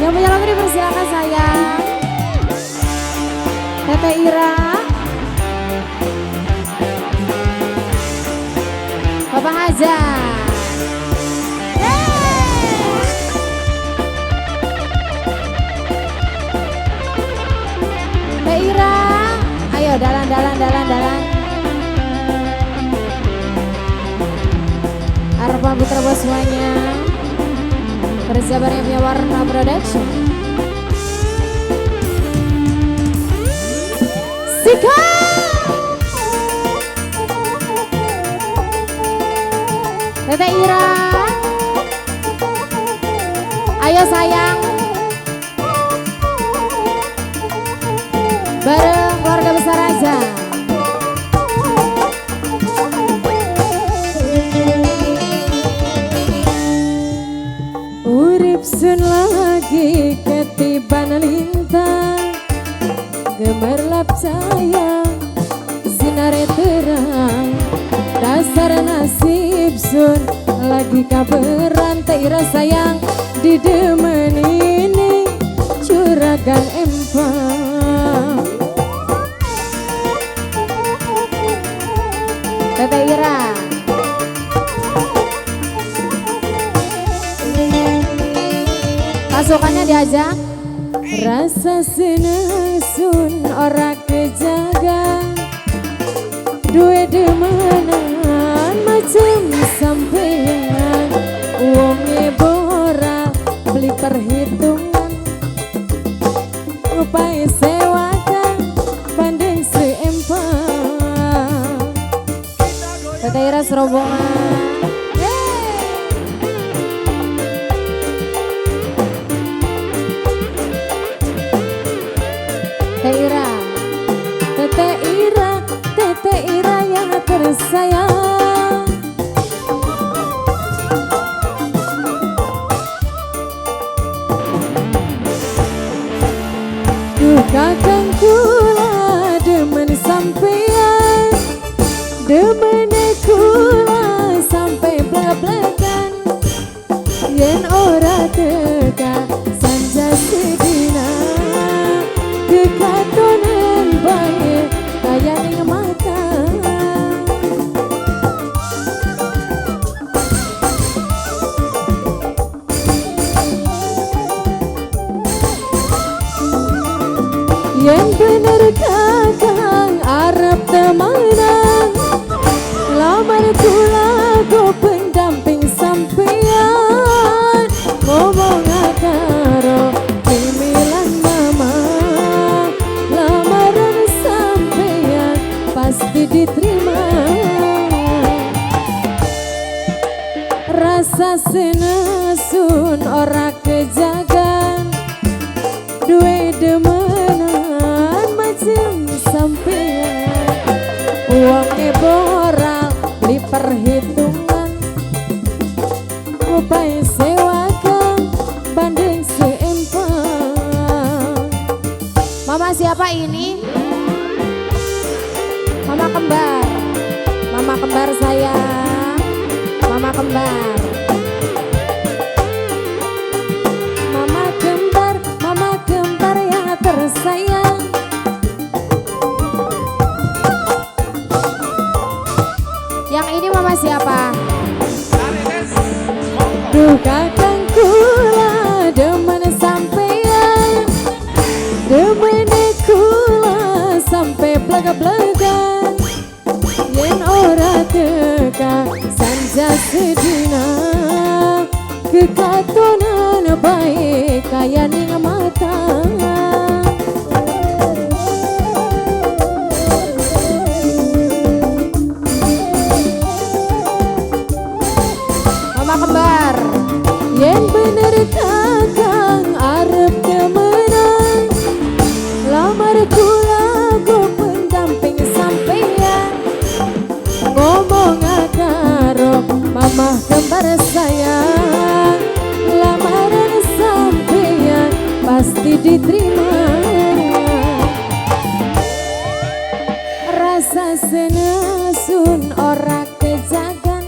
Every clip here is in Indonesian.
Yang punya lagu dipersilakan sayang. Tete Ira, Bapak Hajar. Tete Ira, ayo dalan. Harapan putra buat semuanya. Persiapan yang punya Warna Production. Sika Tete Ira, ayo sayang, bareng keluarga besar aja. Urip sun lagi ketiban lintang, gemerlap sayang, sinare terang. Dasar nasib sun lagi kaberan. Teh Ira sayang didemen ini curagan empang. Tete Ira, pasukannya diajak. Rasa seneng sun ora kejaga, duwe demenan macam sampean. Uangnya borak beli perhitungan, upai sewakan bandeng seempang. Tete Ira serobongan. Tete Ira yang tersayang. Duh kakang kula demen sampean, demen kula sampai blak-blakan. Yen ora teka sanja sedina, kekatonan bae kaya ning mata. Yang bener kakang arep temanan, lamar kula go pendamping sampean. Ngomong karo pimilan mama, lamaran sampean pasti diterima. Rasa senasun ora kejagan, duwe demenan macam sampean. Uangnya boral beli perhitungan, upai sewakan bandeng seempang. Mama siapa ini? Mama kembar. Mama kembar saya. Mama kembar. Mama kembar yang tersayang. Yang ini mama siapa? Duh kakang kula demen sampean, demen kula sampai belaga-belagan. Yen ora teka sanja sedina, kekatonan baik kaya ning mata. Mama kembar, yen bener kakang arep temenan, lamar kula go pendamping sampean. Ngomong karo mama kembar sayang, lamaran sampean pasti diterima. Rasa senasun ora kejagan,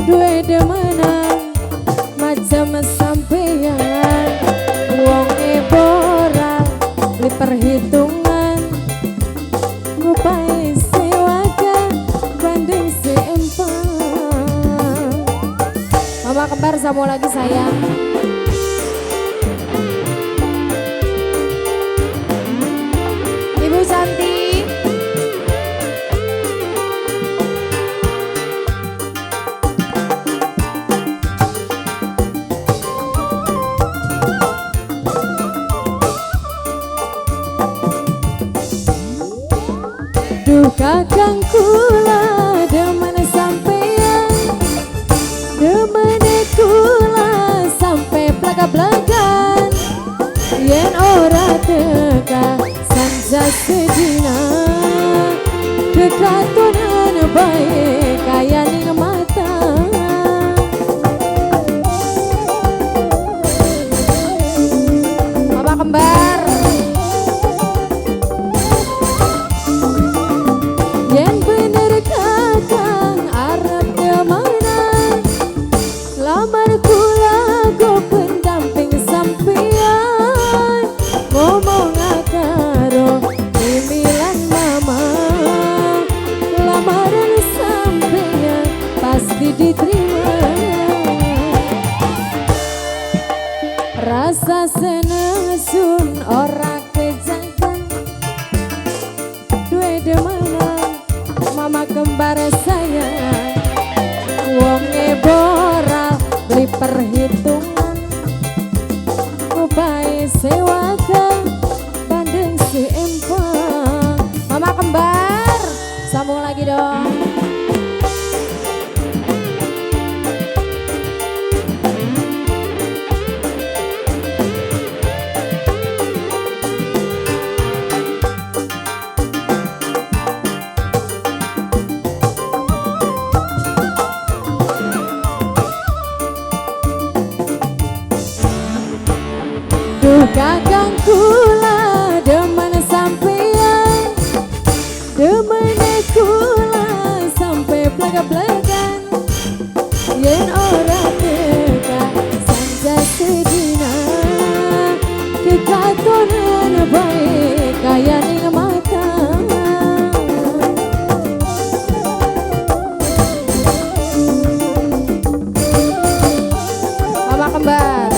duwe demenan macam sampean. wonge boral li perhitungan ngupai sewaga banding seempang. Mama kembar sambung lagi sayang. Ibu Santi duh kakang kula demen sampean, demen kula sampai plaga-plagan, yen ora teka sanja sedina kekatunan baik kaya ning mata. Bapak kembar yen bener kakang arep kemana, lamar kula go pendamping sampean, ngomong karo imilan mama, lamaran sampean pasti diterima. Rasa seneng sun ora kejagan, duwe demenan mama kembar saya, wonge boral beli perhitungan ngupai sewaga bandeng seempang. Mama kembar sambung lagi dong. Duh kakang kula demen sampean, demen kula sampai plaga-plagan, yen ora teka sanja sedina kekatonan baik kaya ning mata. Mama kembar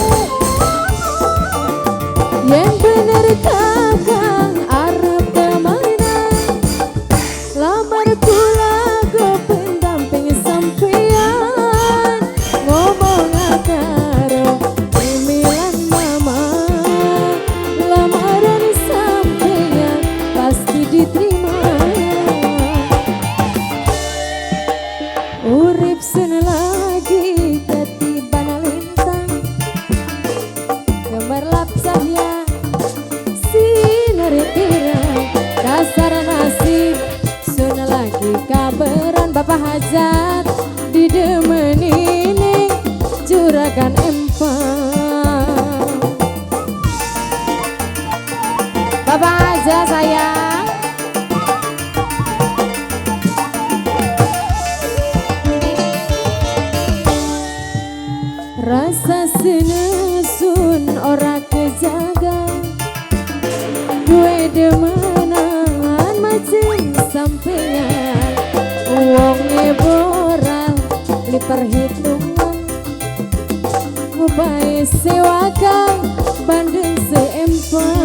yen bener kakang arep kemana, lamar kula go pendamping sampean, ngomong karo imilan mama, lamaran sampean pasti diterima. Urip sen lagi ketiban lintang, gemerlap cahaya sinar terang, dasar nasib sun lagi kabaran bapak hajat didemeni ning juragan empang. Bapak aja sayang. Rasa senesun ora kejaga, duwe demenan macem sampean, wonge boral li perhitungan ngupai sewaga bandeng seempang.